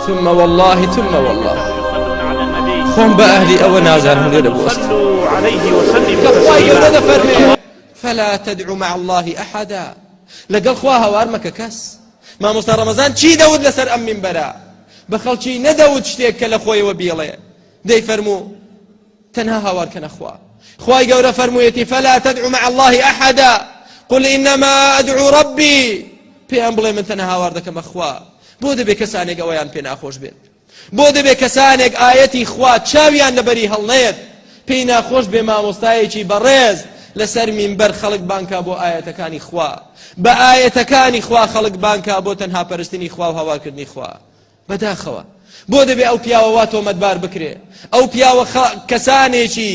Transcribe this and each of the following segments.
ثم والله ثم والله خۆم بە ئەهلی ئەوە نازانم لێرە بوەست کەخوای گەورە دەفەرمێ فلا تدعو مع الله أحدا لەگەڵ خوا هاوار مەکە کەس. مامۆستا ڕەمەزان چی دەوت لەسەر ئەم مینبەرە بە خەڵکی نەدەوت شتێک کە لە خۆیەوە بێڵێ دەیفەرموو تەنها هاوارکەنە خوا. خوای گەورە فەرموویەتی فلا تدعو مع الله أحدا قل إنما أدعو ربي پێیان بڵێ من تەنها هاوار دەکەمە خوا. بۆ دەبێ کەسانێک ئەوەیان پێ ناخۆش بێت، بۆ دەبێ کەسانێک ئاەتی خوا چاویان لەبەری هەڵنێت پێی ناخۆش بێ مامۆستایەکی بەڕێز لەسەر مینبەر خەڵک بانکا بۆ ئاەتەکانی خوا، بە ئاەتەکانی خوا خەڵک بانکا بۆ تەنها پەرستنی خوا و هاوارکردنی خوا. بەداخەوە بۆ دەبێ ئەو پیاوە وا تۆمەتبار بکرێ، ئەو پیاوە کەسانێکی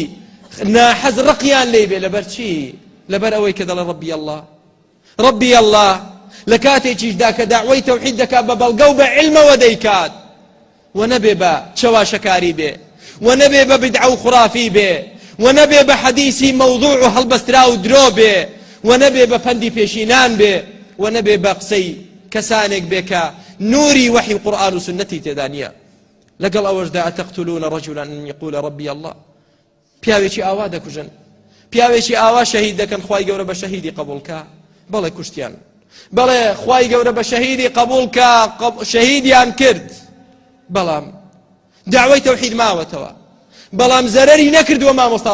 ناحەز ڕقیان لێ بێ لەبەر چی؟ لەبەر ئەوەی کە دەڵێ ڕەبی الله ڕەبی الله لە کاتێکیشدا کە داعوەی تەوحید دەکات بە بەڵگە و بە عیلمەوە دەیکات و نەبێ بە چەواشەکاری بێ و نەبێ بە بدعە و خوڕافی بێ و نەبێ بە حەدیسی مەوضوع و هەڵبەسترا و درۆ بێ و نەبێ بە پەندی پێشینان بێ و نەبێ بە قسەی کەسانێک بێ کە نوری وحی و قورئان و سنەتی تێدا نییە. لەگەڵ ئەوەشدا ئەتەقتلون رجلا أن يقول ربي الله پیاوێکی ئاوا دەکوژن، پیاوێکی ئاوا شەهید دەکەن خوای گەورە بە شەهیدی قبوڵکە بەڵێ کوشتیان، بەڵێ خوای گەورە بە شەهیدی قبوڵکە شەهیدیان کرد، بەڵام داوای تەوحید ماوەتەوە، بەڵام زەرەری نەکردووە مامۆستا